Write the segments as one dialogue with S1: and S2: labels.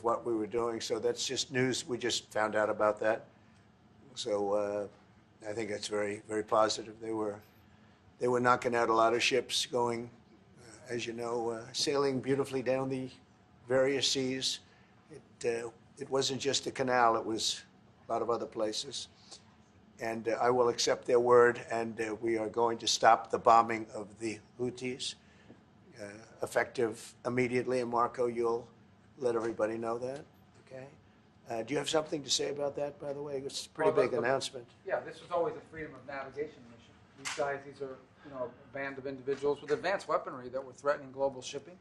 S1: of what we were doing. So that's just news. We just found out about that. So I think that's very, very positive. They were knocking out a lot of ships going, as you know, sailing beautifully down the various seas. It wasn't just the canal. It was a lot of other places. And I will accept their word, and we are going to stop the bombing of the Houthis, effective immediately. And Marco, you'll let everybody know that, okay? Do you have something to say about that, by the way? It's a pretty big announcement.
S2: Yeah, this was always a freedom of navigation mission. These guys, these are a band of individuals with advanced weaponry that were threatening global shipping,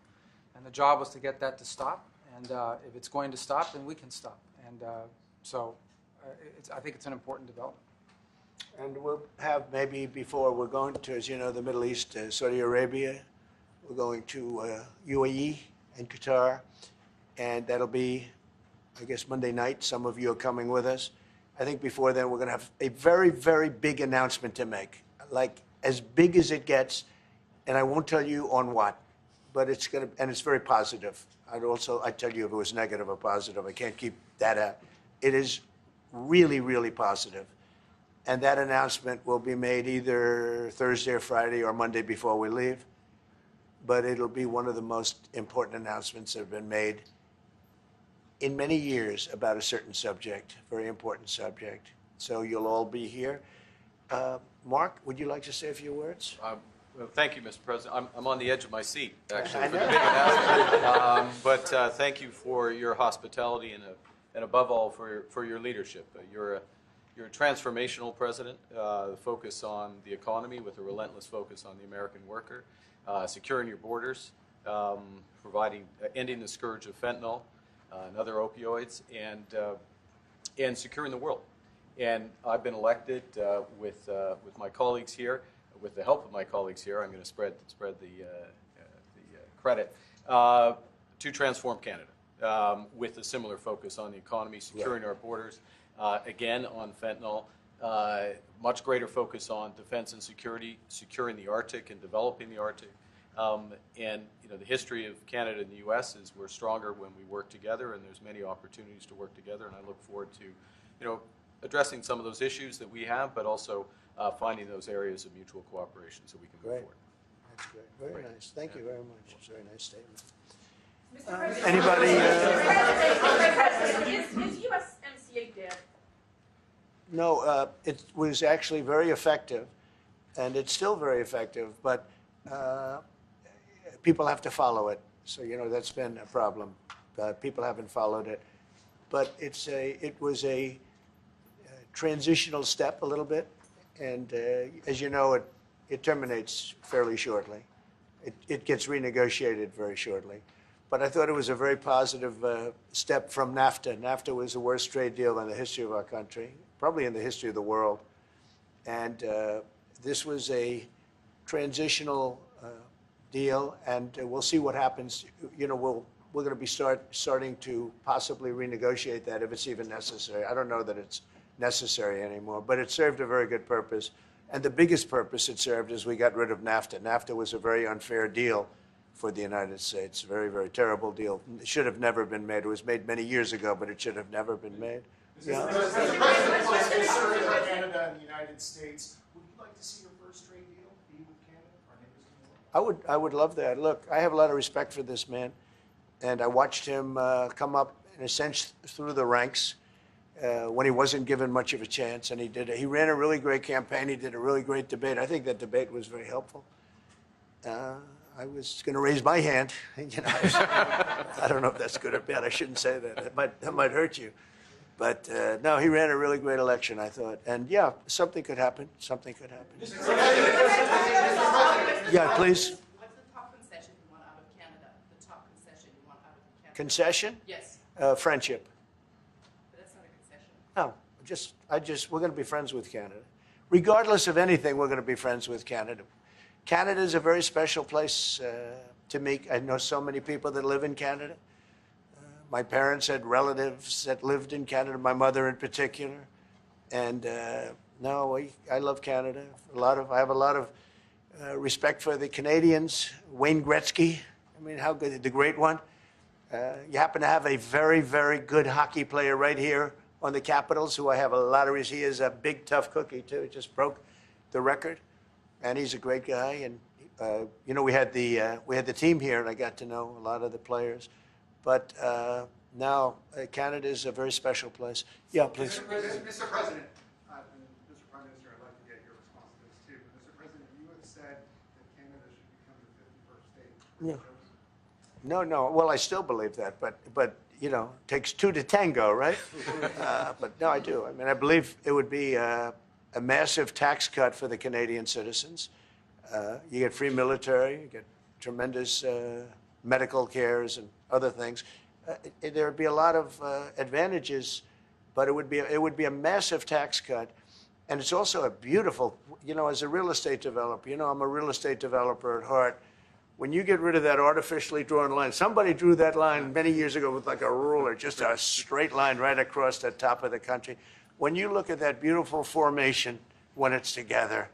S2: and the job was to get that to stop. And if it's going to stop, then we can stop. And I think it's an important development.
S1: And we'll have maybe before we're going to, as you know, the Middle East, Saudi Arabia. We're going to UAE and Qatar. And that'll be, I guess, Monday night. Some of you are coming with us. I think before then we're going to have a very, very big announcement to make, like as big as it gets. And I won't tell you on what, but it's going to, and it's very positive. I'd tell you if it was negative or positive. I can't keep that out. It is really, really positive. And that announcement will be made either Thursday or Friday or Monday before we leave. But it'll be one of the most important announcements that have been made in many years about a certain subject, very important subject. So you'll all be here. Mark, would you like to say a few words?
S3: Well, thank you, Mr. President. I'm on the edge of my seat, actually, for the big announcement. But thank you for your hospitality and above all, for your leadership. You're a transformational president, focus on the economy with a relentless focus on the American worker, securing your borders, ending the scourge of fentanyl and other opioids, and securing the world. And I've been elected with my colleagues here, with the help of my colleagues here. I'm going to spread the credit to transform Canada with a similar focus on the economy, securing our borders. Again, on fentanyl, much greater focus on defense and security, securing the Arctic and developing the Arctic. And the history of Canada and the U.S. is we're stronger when we work together, and there's many opportunities to work together. And I look forward to, addressing some of those issues that we have, but also finding those areas of mutual cooperation so we can move forward.
S1: That's great. Very nice. Thank you very much. It's a very nice statement.
S4: Mr. President,
S1: Anybody?
S4: Is USMCA dead?
S1: No, it was actually very effective, and it's still very effective, but people have to follow it. So, that's been a problem. People haven't followed it. But it was a transitional step a little bit, and as you know, it terminates fairly shortly. It gets renegotiated very shortly. But I thought it was a very positive step from NAFTA. NAFTA was the worst trade deal in the history of our country, probably in the history of the world. And this was a transitional deal, and we'll see what happens. We're going to be starting to possibly renegotiate that if it's even necessary. I don't know that it's necessary anymore, but it served a very good purpose. And the biggest purpose it served is we got rid of NAFTA. NAFTA was a very unfair deal for the United States. Very, very terrible deal. It should have never been made. It was made many years ago, but it should have never been made.
S5: Yeah. Canada and the United States. Would you like to see your first trade deal be with Canada, our neighbors in the world?
S1: I would love that. Look, I have a lot of respect for this man, and I watched him come up in a sense through the ranks when he wasn't given much of a chance, and he ran a really great campaign. He did a really great debate. I think that debate was very helpful. I was going to raise my hand. I don't know if that's good or bad. I shouldn't say that. That might hurt you. But no, he ran a really great election, I thought. And yeah, something could happen. Something could happen. Yeah, please.
S4: What's the top concession you want out of Canada? The top concession you want out of Canada?
S1: Concession?
S4: Yes.
S1: Friendship.
S4: But that's not a concession.
S1: No, we're going to be friends with Canada. Regardless of anything, we're going to be friends with Canada. Canada is a very special place to me. I know so many people that live in Canada. My parents had relatives that lived in Canada, my mother in particular. And I love Canada. I have a lot of respect for the Canadians. Wayne Gretzky, how good, the great one. You happen to have a very, very good hockey player right here on the Capitals, who I have a lot of respect. He is a big, tough cookie, too. He just broke the record, and he's a great guy. And, you know, we had the team here, and I got to know a lot of the players. But now Canada is a very special place. Yeah, please.
S6: Mr. President, and Mr. Prime Minister, I'd like to get your response to this, too. But Mr. President, you have said that Canada should become the 51st state.
S1: Yeah. No. Well, I still believe that, but you know, it takes two to tango, right? But no, I do. I mean, I believe it would be a massive tax cut for the Canadian citizens. You get free military, you get tremendous medical cares and other things. There would be a lot of advantages, but it would be a massive tax cut, and it's also a beautiful. You know, as a real estate developer, you know, I'm a real estate developer at heart. When you get rid of that artificially drawn line, somebody drew that line many years ago with like a ruler, just a straight line right across the top of the country. When you look at that beautiful formation when it's together,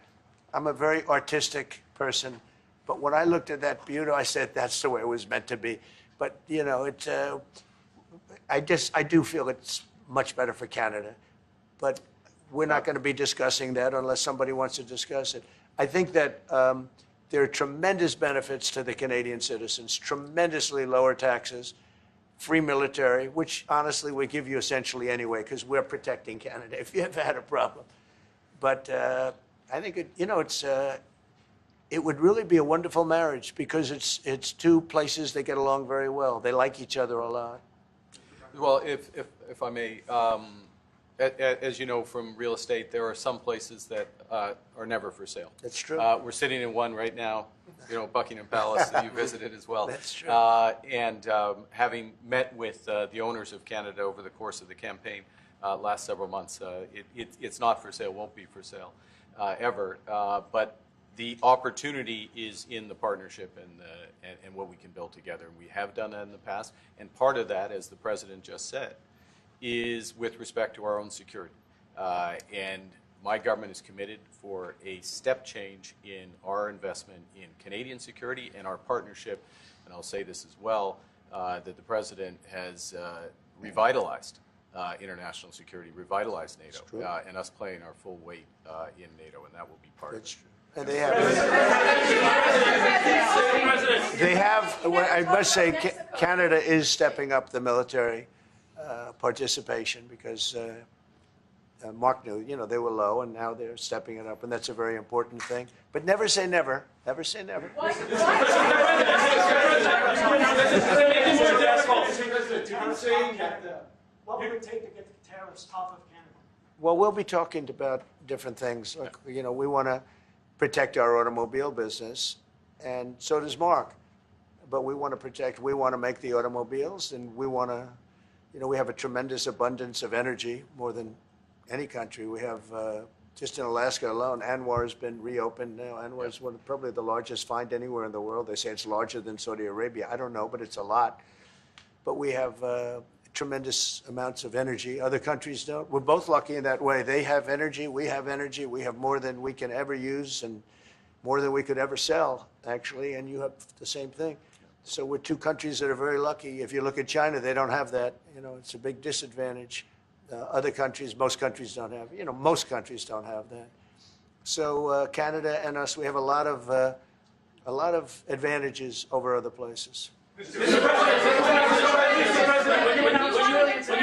S1: I'm a very artistic person, but when I looked at that beauty, I said that's the way it was meant to be. But you know, I do feel it's much better for Canada, but we're not going to be discussing that unless somebody wants to discuss it. I think that there are tremendous benefits to the Canadian citizens, tremendously lower taxes, free military, which honestly we give you essentially anyway because we're protecting Canada if you ever had a problem. But I think it would really be a wonderful marriage because it's two places that get along very well. They like each other a lot.
S3: Well, if I may, as you know from real estate, there are some places that are never for sale.
S1: That's true.
S3: We're sitting in one right now, you know, Buckingham Palace that you visited as well.
S1: That's true.
S3: And having met with the owners of Canada over the course of the campaign last several months, it's not for sale, won't be for sale ever. But the opportunity is in the partnership and what we can build together. And we have done that in the past. And part of that, as the President just said, is with respect to our own security. And my government is committed for a step change in our investment in Canadian security and our partnership, and I'll say this as well, that the President has revitalized international security, revitalized NATO, and us playing our full weight in NATO, and that will be part of it.
S1: That's true. And they have, I must say, Canada is stepping up the military participation because Mark knew, you know, they were low and now they're stepping it up, and that's a very important thing. But never say never. Never say never.
S6: What would it take to get the tariffs off of Canada?
S1: Well, we'll be talking about different things. Like, you know, we want to protect our automobile business, and so does Mark. But we want to make the automobiles, and we want to, you know, we have a tremendous abundance of energy, more than any country. We have, just in Alaska alone, Anwar has been reopened now. Anwar is probably the largest find anywhere in the world. They say it's larger than Saudi Arabia. I don't know, but it's a lot. But we have tremendous amounts of energy. Other countries don't. We're both lucky in that way. They have energy. We have energy. We have more than we can ever use and more than we could ever sell, actually, and you have the same thing. So we're two countries that are very lucky. If you look at China, they don't have that. You know, it's a big disadvantage. Other countries, most countries don't have. You know, most countries don't have that. So Canada and us, we have a lot of advantages over other places.
S7: Mr.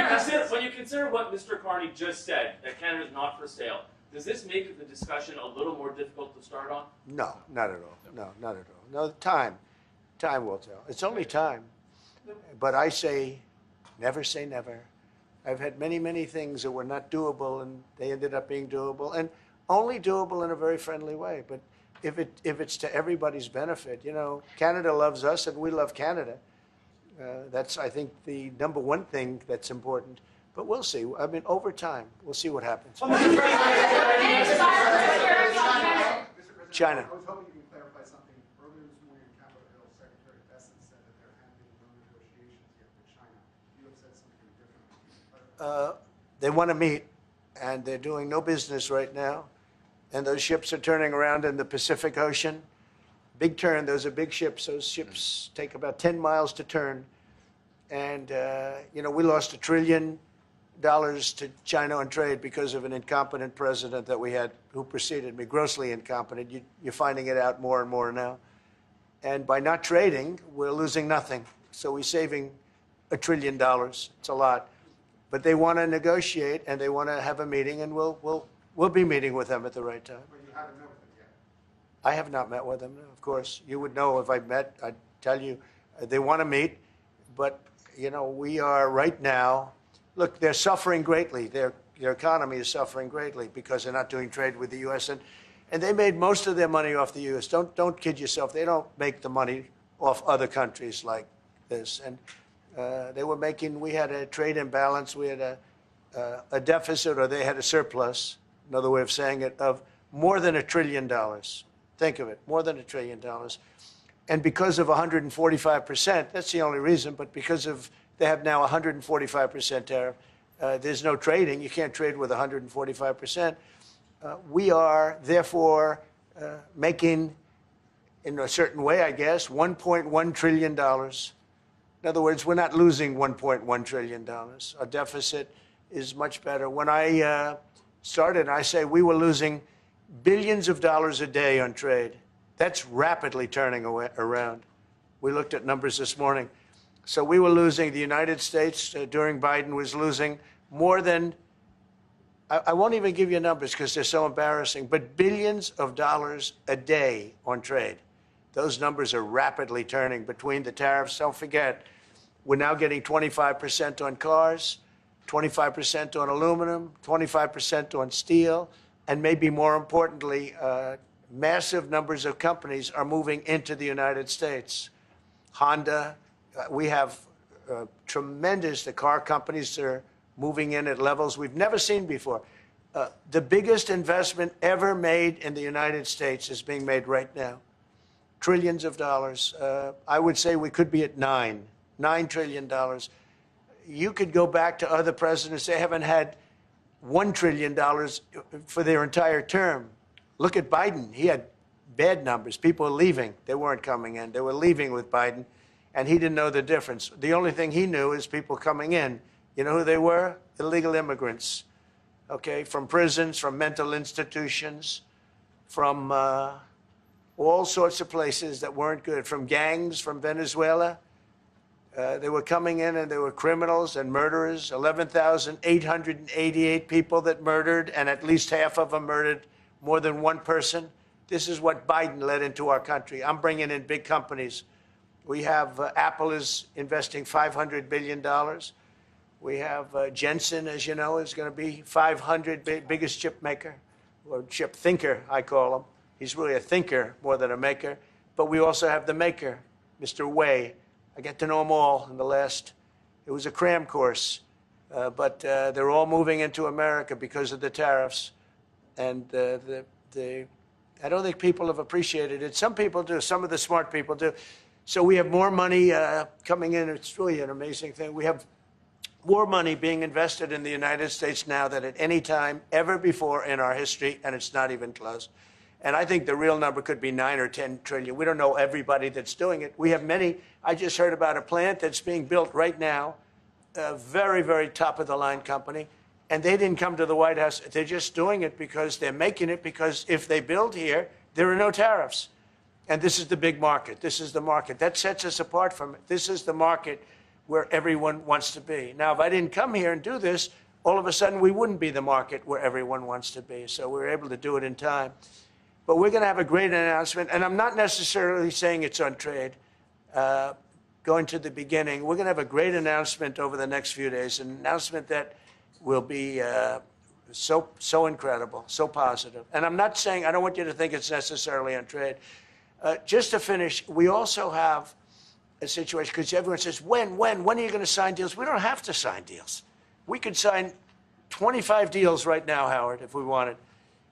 S7: President, when you consider what Mr. Carney just said, that Canada is not for sale, does this make the discussion a little more difficult to start on?
S1: No, not at all. No, not at all. No, time will tell. It's only time. But I say never. I've had many, many things that were not doable, and they ended up being doable, and only doable in a very friendly way. But if it's to everybody's benefit, you know, Canada loves us, and we love Canada. That's, I think, the number one thing that's important. But we'll see. I mean, over time, we'll see what happens. China.
S6: I was hoping you can clarify something. Earlier this morning in Capitol Hill, Secretary Bessent said that there had been no negotiations yet with China. You have said something different.
S1: They want to meet, and they're doing no business right now. And those ships are turning around in the Pacific Ocean. Big turn. Those are big ships. Those ships take about 10 miles to turn. And, we lost $1 trillion to China on trade because of an incompetent president that we had who preceded me, grossly incompetent. You're finding it out more and more now. And by not trading, we're losing nothing. So we're saving $1 trillion. It's a lot. But they want to negotiate and they want to have a meeting, and we'll be meeting with them at the right time.
S6: But you haven't met with them yet.
S1: I have not met with them, of course. You would know if I met. I'd tell you. They want to meet, but, we are right now, look, they're suffering greatly. Their economy is suffering greatly because they're not doing trade with the U.S. And they made most of their money off the U.S. Don't kid yourself. They don't make the money off other countries like this. And we had a trade imbalance. We had a deficit, or they had a surplus, another way of saying it, of more than $1 trillion. Think of it, more than $1 trillion. And because of 145%, that's the only reason, but because of they have now 145% tariff, there's no trading. You can't trade with 145%. We are, therefore, making, in a certain way, I guess, $1.1 trillion. In other words, we're not losing $1.1 trillion. Our deficit is much better. When I started, I say we were losing billions of dollars a day on trade. That's rapidly turning around. We looked at numbers this morning. So we were losing, the United States during Biden was losing more than, I won't even give you numbers because they're so embarrassing, but billions of dollars a day on trade. Those numbers are rapidly turning between the tariffs. Don't forget, we're now getting 25% on cars, 25% on aluminum, 25% on steel, and maybe more importantly, massive numbers of companies are moving into the United States. Honda, we have tremendous, the car companies are moving in at levels we've never seen before. The biggest investment ever made in the United States is being made right now. Trillions of dollars. I would say we could be at $9 trillion. You could go back to other presidents. They haven't had $1 trillion for their entire term. Look at Biden. He had bad numbers. People were leaving. They weren't coming in. They were leaving with Biden, and he didn't know the difference. The only thing he knew is people coming in. You know who they were? Illegal immigrants, okay, from prisons, from mental institutions, from all sorts of places that weren't good, from gangs, from Venezuela. They were coming in, and they were criminals and murderers, 11,888 people that murdered, and at least half of them murdered more than one person. This is what Biden led into our country. I'm bringing in big companies. We have Apple is investing $500 billion. We have Jensen, as you know, is going to be 500 biggest chip maker, or chip thinker, I call him. He's really a thinker more than a maker. But we also have the maker, Mr. Wei. I get to know them all in the last, it was a cram course. But they're all moving into America because of the tariffs. And I don't think people have appreciated it. Some people do. Some of the smart people do. So we have more money coming in. It's really an amazing thing. We have more money being invested in the United States now than at any time ever before in our history, and it's not even close. And I think the real number could be 9 or 10 trillion. We don't know everybody that's doing it. We have many. I just heard about a plant that's being built right now, a very, very top-of-the-line company. And they didn't come to the White House. They're just doing it because they're making it because if they build here, there are no tariffs. And this is the big market. This is the market. That sets us apart from it. This is the market where everyone wants to be. Now, if I didn't come here and do this, all of a sudden we wouldn't be the market where everyone wants to be. So we're able to do it in time. But we're going to have a great announcement. And I'm not necessarily saying it's on trade. Going to the beginning, we're going to have a great announcement over the next few days, an announcement that will be so incredible, so positive. And I'm not saying, I don't want you to think it's necessarily on trade. Just to finish, we also have a situation, because everyone says, when are you going to sign deals? We don't have to sign deals. We could sign 25 deals right now, Howard, if we wanted.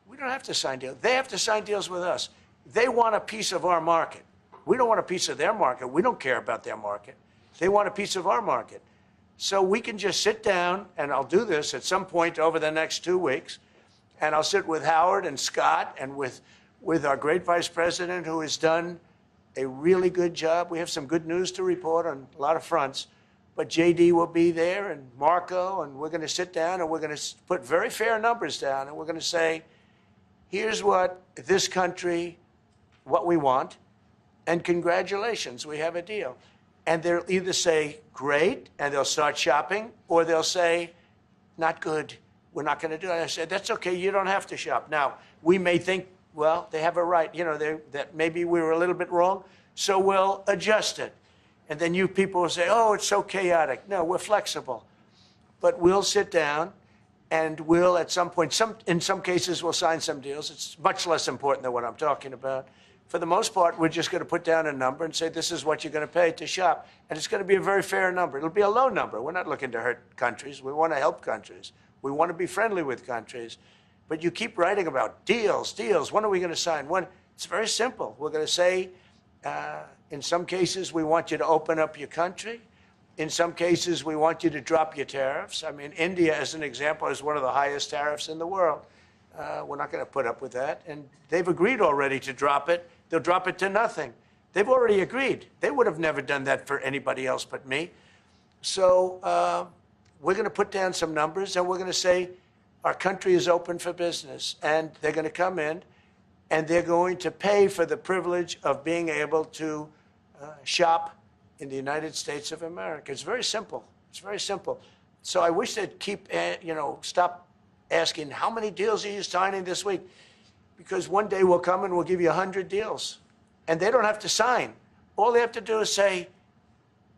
S1: We don't have to sign deals. They have to sign deals with us. They want a piece of our market. We don't want a piece of their market. We don't care about their market. They want a piece of our market. So we can just sit down, and I'll do this at some point over the next 2 weeks, and I'll sit with Howard and Scott and with our great vice president, who has done a really good job. We have some good news to report on a lot of fronts. but JD will be there and Marco, and we're going to sit down and we're going to put very fair numbers down, and we're going to say, here's what this country, what we want, and congratulations, we have a deal. And they'll either say, great, and they'll start shopping, or they'll say, not good, we're not going to do it. I said, that's okay, you don't have to shop. Now, we may think, well, they have a right, that maybe we were a little bit wrong, so we'll adjust it. And then you people will say, oh, it's so chaotic. No, we're flexible. But we'll sit down and we'll, at some point, in some cases, we'll sign some deals. It's much less important than what I'm talking about. For the most part, we're just going to put down a number and say, this is what you're going to pay to shop. And it's going to be a very fair number. It'll be a low number. We're not looking to hurt countries. We want to help countries. We want to be friendly with countries. But you keep writing about deals. When are we going to sign? When? It's very simple. We're going to say, in some cases, we want you to open up your country. In some cases, we want you to drop your tariffs. I mean, India, as an example, has one of the highest tariffs in the world. We're not going to put up with that. And they've agreed already to drop it. They'll drop it to nothing. They've already agreed. They would have never done that for anybody else but me. So we're going to put down some numbers, and we're going to say our country is open for business. And they're going to come in, and they're going to pay for the privilege of being able to shop in the United States of America. It's very simple. It's very simple. So I wish they'd keep, stop asking, how many deals are you signing this week? Because one day we'll come and we'll give you 100 deals. And they don't have to sign. All they have to do is say,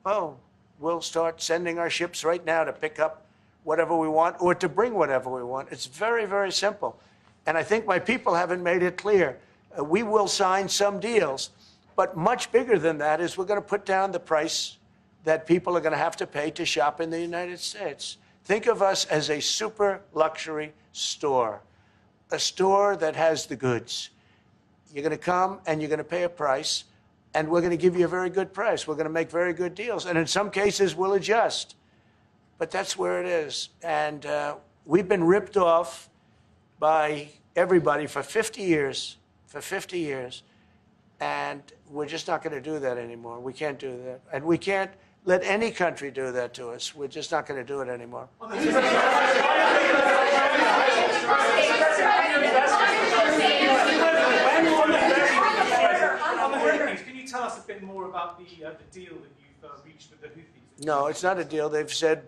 S1: oh, we'll start sending our ships right now to pick up whatever we want or to bring whatever we want. It's very, very simple. And I think my people haven't made it clear. We will sign some deals, but much bigger than that is we're going to put down the price that people are going to have to pay to shop in the United States. Think of us as a super luxury store, a store that has the goods. You're going to come and you're going to pay a price, and we're going to give you a very good price. We're going to make very good deals. And in some cases, we'll adjust. But that's where it is. And we've been ripped off by everybody for 50 years, and we're just not going to do that anymore. We can't do that. And we can't let any country do that to us. We're just not going to do it anymore.
S5: Can you tell us a bit more about the deal that you've reached with the Houthis?
S1: No, it's not a deal. They've said,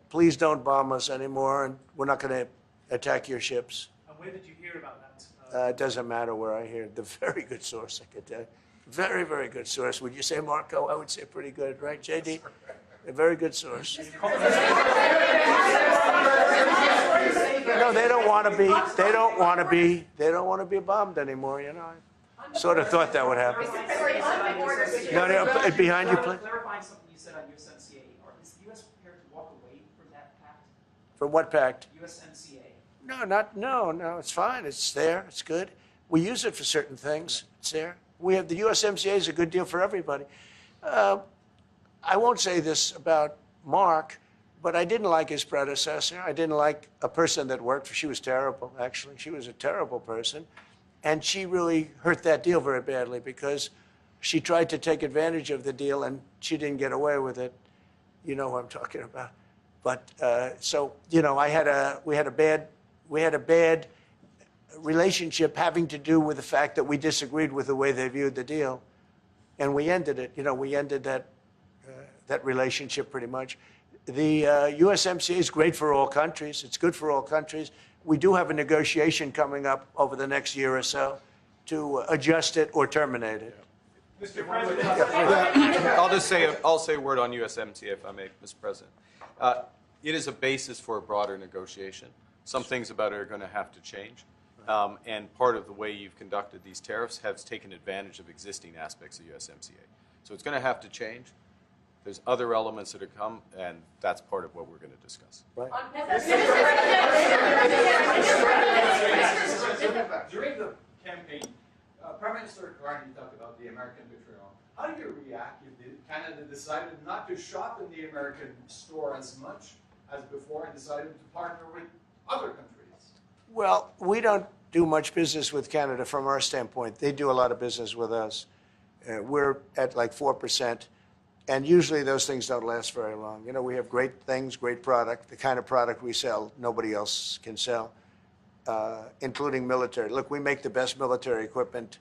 S1: please don't bomb us anymore, and we're not going to attack your ships.
S5: And where did you hear about that?
S1: It doesn't matter where I hear it. The very good source, I could tell you. Very, very good source. Would you say, Marco? I would say pretty good, right, JD? A very good source. No, they don't want to be. They don't want to be. They don't want to be bombed anymore. I sort of thought that would happen. No, behind you, please.
S8: Clarifying something you said on USMCA. Is the U.S. prepared to walk away from that pact?
S1: From what pact?
S8: USMCA.
S1: No. It's fine. It's there. It's good. We use it for certain things. It's there. We have the USMCA is a good deal for everybody. I won't say this about Mark, but I didn't like his predecessor. I didn't like a person that worked for. She was terrible, actually. She was a terrible person. And she really hurt that deal very badly because she tried to take advantage of the deal and she didn't get away with it. You know who I'm talking about. But we had a bad relationship having to do with the fact that we disagreed with the way they viewed the deal, and we ended it. We ended that relationship pretty much. The USMCA is great for all countries. It's good for all countries. We do have a negotiation coming up over the next year or so to adjust it or terminate it.
S5: Mr. President.
S3: I'll say a word on USMCA, if I may, Mr. President. It is a basis for a broader negotiation. Some things about it are going to have to change. And part of the way you've conducted these tariffs has taken advantage of existing aspects of USMCA. So it's going to have to change. There's other elements that have come, and that's part of what we're going to discuss.
S1: Right.
S9: During the campaign, Prime Minister Carney talked about the American betrayal. How do you react if Canada decided not to shop in the American store as much as before and decided to partner with other countries?
S1: Well, we don't do much business with Canada from our standpoint. They do a lot of business with us. We're at like 4%. And usually those things don't last very long. You know, we have great things, great product, the kind of product we sell, nobody else can sell, including military. Look, we make the best military equipment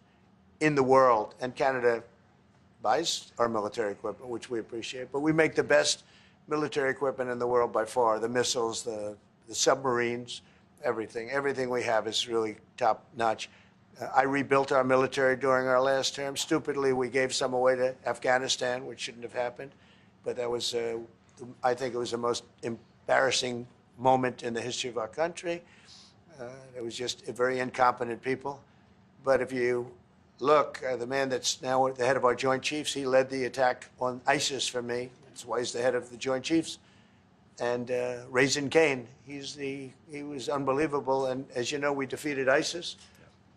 S1: in the world, and Canada buys our military equipment, which we appreciate. But we make the best military equipment in the world by far. The missiles, the submarines, everything. Everything we have is really top notch. I rebuilt our military during our last term. Stupidly, we gave some away to Afghanistan, which shouldn't have happened. But that was, I think it was the most embarrassing moment in the history of our country. It was just very incompetent people. But if you look, the man that's now the head of our Joint Chiefs, he led the attack on ISIS for me. That's why he's the head of the Joint Chiefs. And Raisin Kane, he was unbelievable. And as you know, we defeated ISIS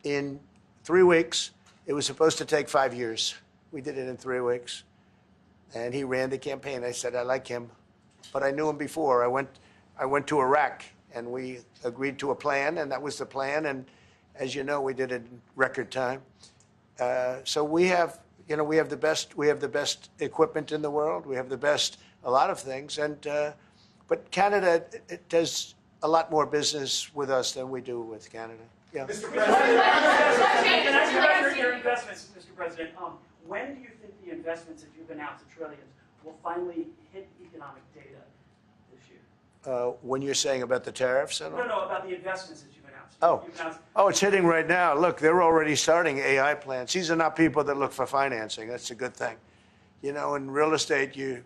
S1: in 3 weeks. It was supposed to take 5 years. We did it in 3 weeks. And he ran the campaign. I said, I like him. But I knew him before. I went to Iraq, and we agreed to a plan, and that was the plan. And as you know, we did it in record time. So we have, you know, we have the best equipment in the world. We have the best, a lot of things. And but Canada, it does a lot more business with us than we do with Canada. Yeah.
S9: Mr.
S8: Can I ask you about your investments, Mr. President? When do you think the investments that you've announced, the trillions, will finally hit economic data this year?
S1: When you're saying about the tariffs?
S8: No, about the investments that you've announced.
S1: Oh, it's hitting right now. Look, they're already starting AI plants. These are not people that look for financing. That's a good thing. You know, in real estate, you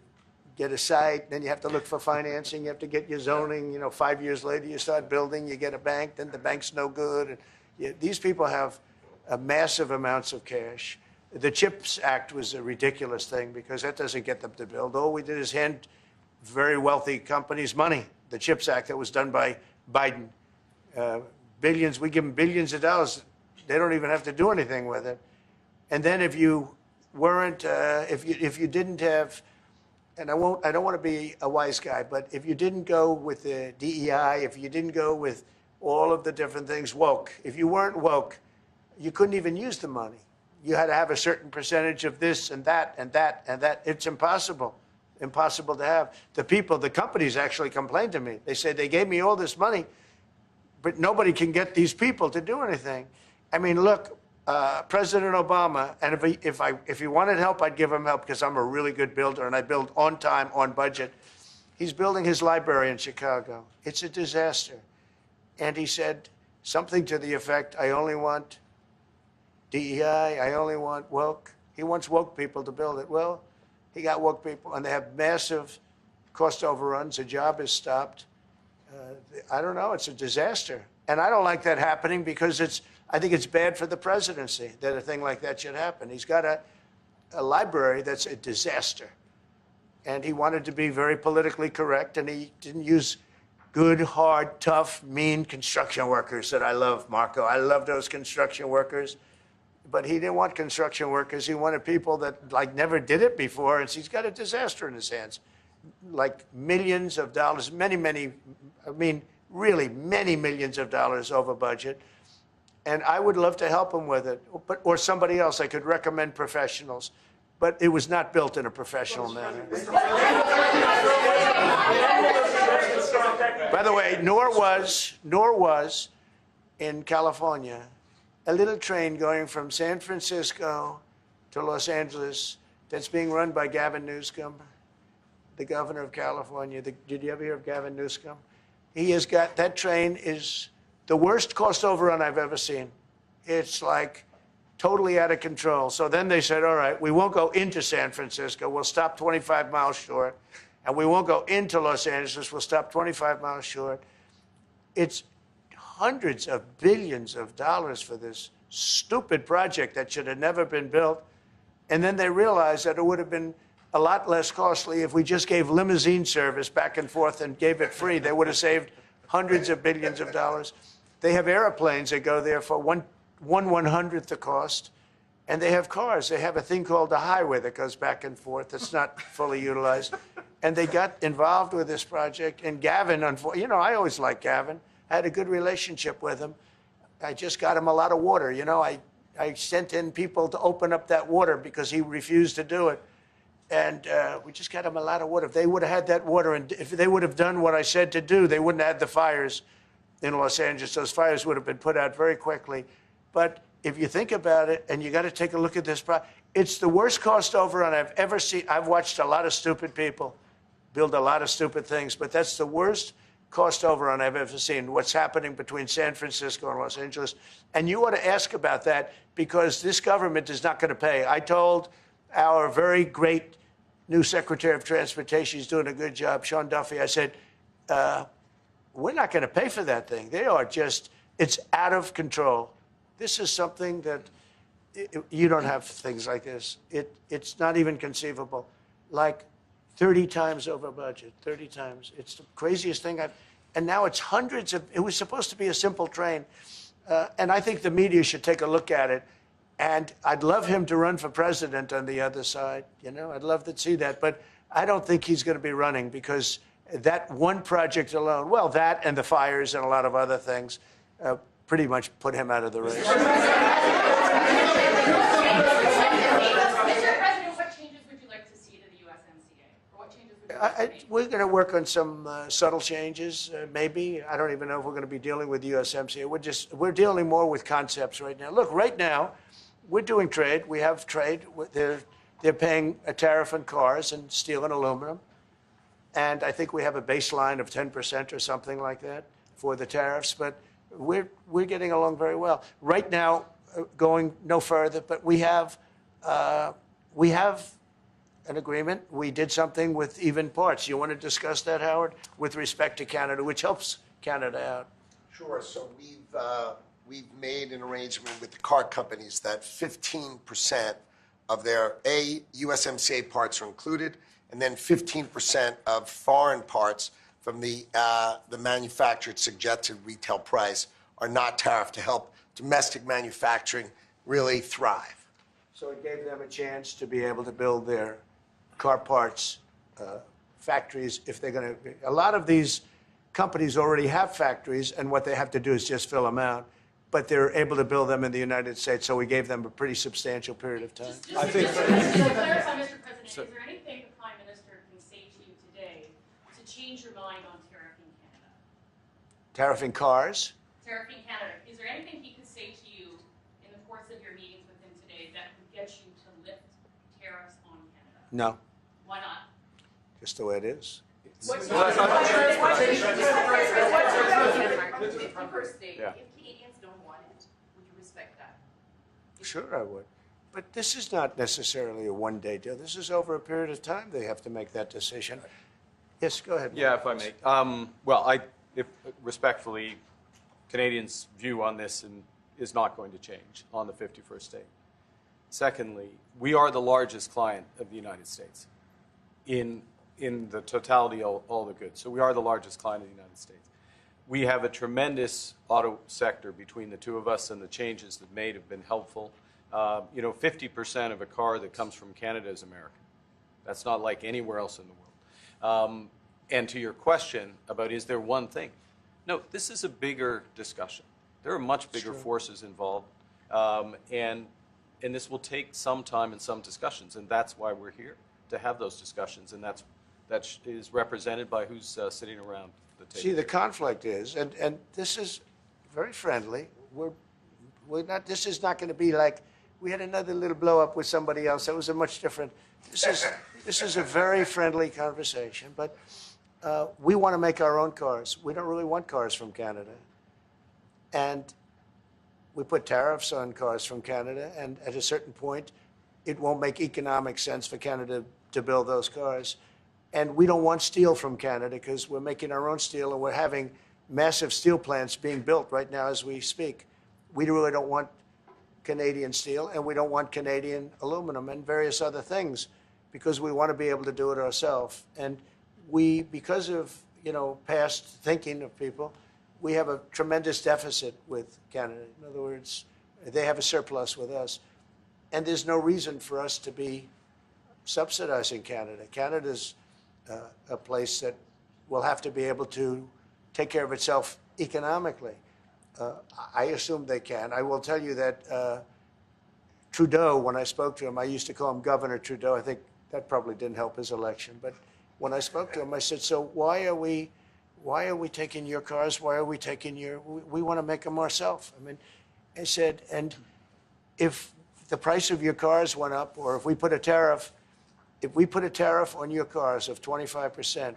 S1: get a site, then you have to look for financing. You have to get your zoning. You know, 5 years later, you start building. You get a bank, then the bank's no good. And these people have massive amounts of cash. The CHIPS Act was a ridiculous thing because that doesn't get them to build. All we did is hand very wealthy companies money. The CHIPS Act that was done by Biden. Billions, we give them billions of dollars. They don't even have to do anything with it. And then if you weren't, if you didn't have, and I don't want to be a wise guy, but if you didn't go with the DEI, if you didn't go with all of the different things, woke, if you weren't woke, you couldn't even use the money. You had to have a certain percentage of this and that and that and that. It's impossible to have. The companies actually complained to me. They said they gave me all this money, but nobody can get these people to do anything. I mean, look, President Obama, and if he wanted help, I'd give him help because I'm a really good builder and I build on time, on budget. He's building his library in Chicago. It's a disaster. And he said something to the effect, I only want DEI, I only want woke. He wants woke people to build it. Well, he got woke people, and they have massive cost overruns. The job is stopped. I don't know. It's a disaster. And I don't like that happening because I think it's bad for the presidency that a thing like that should happen. He's got a library that's a disaster. And he wanted to be very politically correct, and he didn't use good, hard, tough, mean construction workers that I love, Marco. I love those construction workers. But he didn't want construction workers. He wanted people that, like, never did it before. And he's got a disaster in his hands. Like millions of dollars, really many millions of dollars over budget. And I would love to help him with it, or somebody else. I could recommend professionals. But it was not built in a professional manner. By the way, nor was in California a little train going from San Francisco to Los Angeles that's being run by Gavin Newsom, the governor of California. Did you ever hear of Gavin Newsom? He has got, that train is the worst cost overrun I've ever seen. It's like totally out of control. So then they said, all right, we won't go into San Francisco. We'll stop 25 miles short. And we won't go into Los Angeles. We'll stop 25 miles short. It's hundreds of billions of dollars for this stupid project that should have never been built. And then they realized that it would have been a lot less costly if we just gave limousine service back and forth and gave it free. They would have saved hundreds of billions of dollars. They have airplanes that go there for one 1/100th the cost. And they have cars. They have a thing called the highway that goes back and forth that's not fully utilized. And they got involved with this project. And Gavin, you know, I always liked Gavin. I had a good relationship with him. I just got him a lot of water. You know, I sent in people to open up that water because he refused to do it. and we just got them a lot of water. If they would have had that water, and if they would have done what I said to do, they wouldn't have had the fires in Los Angeles. Those fires would have been put out very quickly. But if you think about it, and you got to take a look at this, it's the worst cost overrun I've ever seen. I've watched a lot of stupid people build a lot of stupid things, but that's the worst cost overrun I've ever seen, what's happening between San Francisco and Los Angeles. And you ought to ask about that, because this government is not going to pay. I told our very great new Secretary of Transportation, he's doing a good job, Sean Duffy, I said, we're not going to pay for that thing. They are just, it's out of control. This is something that, you don't have things like this. It's not even conceivable. Like 30 times over budget, 30 times. It's the craziest thing and now it's hundreds of, it was supposed to be a simple train. And I think the media should take a look at it. And I'd love him to run for president on the other side. You know, I'd love to see that. But I don't think he's going to be running, because that one project alone, well, that and the fires and a lot of other things, pretty much put him out of the race.
S10: Mr. President, what changes would you like to see to the USMCA? Or what changes would you like to make?
S1: We're going to work on some subtle changes, maybe. I don't even know if we're going to be dealing with the USMCA. We're dealing more with concepts right now. Look, right now, we're doing trade. We have trade. They're paying a tariff on cars and steel and aluminum. And I think we have a baseline of 10% or something like that for the tariffs. But we're getting along very well. Right now, going no further, but we have an agreement. We did something with even parts. You want to discuss that, Howard, with respect to Canada, which helps Canada out?
S5: Sure. So we've made an arrangement with the car companies that 15% of their USMCA parts are included, and then 15% of foreign parts from the manufactured suggested retail price are not tariffed, to help domestic manufacturing really thrive.
S1: So it gave them a chance to be able to build their car parts factories if they're going to. A lot of these companies already have factories, and what they have to do is just fill them out. But they're able to build them in the United States, so we gave them a pretty substantial period of time.
S10: Just to clarify, Mr. President, is there anything the Prime Minister can say to you today to change your mind on tariffing Canada?
S1: Tariffing cars?
S10: Tariffing Canada. Is there anything he could say to you in the course of your meetings with him today that would get you to lift tariffs on Canada?
S1: No.
S10: Why not?
S1: Just the way it is.
S4: What's
S3: Well, that's not
S4: your
S3: Yeah.
S4: state? If Canadians don't want it, would you respect that?
S1: Sure, I would. But this is not necessarily a one-day deal. This is over a period of time they have to make that decision. Yes, go ahead.
S3: Yeah, if I may. If respectfully, Canadians' view on this is not going to change on the 51st state. Secondly, we are the largest client of the United States in the totality of all the goods. So we are the largest client of the United States. We have a tremendous auto sector between the two of us, and the changes that made have been helpful. 50% of a car that comes from Canada is American. That's not like anywhere else in the world. And to your question about is there one thing? No, this is a bigger discussion. There are much bigger forces involved, and this will take some time and some discussions, and that's why we're here, to have those discussions, and that is represented by who's sitting around the table.
S1: See, the conflict is, and this is very friendly. We're not. This is not going to be like we had another little blow up with somebody else. That was a much different. This is a very friendly conversation, but we want to make our own cars. We don't really want cars from Canada, and we put tariffs on cars from Canada, and at a certain point, it won't make economic sense for Canada to build those cars. And we don't want steel from Canada because we're making our own steel, and we're having massive steel plants being built right now as we speak. We really don't want Canadian steel, and we don't want Canadian aluminum and various other things, because we want to be able to do it ourselves. And we, because of past thinking of people, we have a tremendous deficit with Canada. In other words, they have a surplus with us. And there's no reason for us to be subsidizing Canada. Canada's a place that will have to be able to take care of itself economically. I assume they can. I will tell you that Trudeau, when I spoke to him, I used to call him Governor Trudeau. I think That probably didn't help his election. But when I spoke to him, I said, so why are we taking your cars? Why are we taking we want to make them ourselves. I mean, I said, and if the price of your cars went up, or if we put a tariff on your cars of 25%,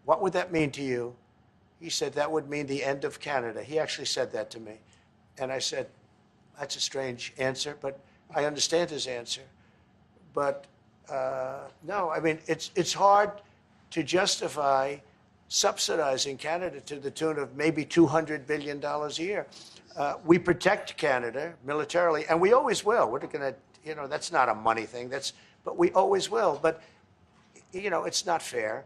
S1: what would that mean to you? He said, that would mean the end of Canada. He actually said that to me. And I said, that's a strange answer, but I understand his answer. But no, I mean, it's hard to justify subsidizing Canada to the tune of maybe $200 billion a year. We protect Canada militarily, and we always will. We're going to, that's not a money thing. But we always will. But, it's not fair.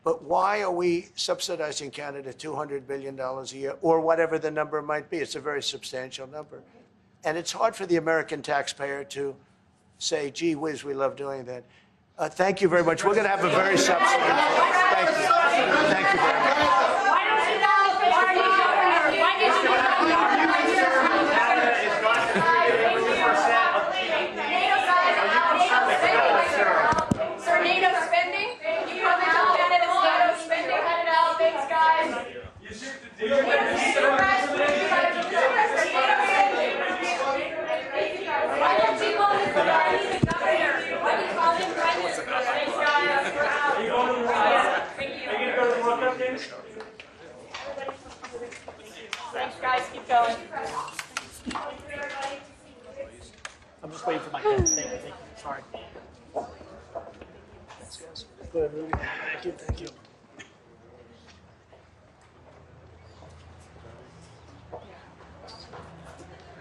S1: But why are we subsidizing Canada $200 billion a year, or whatever the number might be? It's a very substantial number. And it's hard for the American taxpayer to say, gee whiz, we love doing that. Thank you very much. We're going to have a very substantive vote. Thank you. Thank you very much.
S11: Sir, NATO spending? You comment on Canada's NATO spending? Cut it out, thanks guys.
S9: You seem to deal with this.
S11: Why don't you call him the governor? Why do you call him prime minister? Thanks guys, we're out.
S8: Are you going to the World Cup?
S11: Thank you.
S8: Are you going to go to the World Cup games?
S11: Thanks guys, keep going.
S12: I'm just waiting for my pen. Thank you. Sorry.
S1: Go ahead, Rudy. Thank you.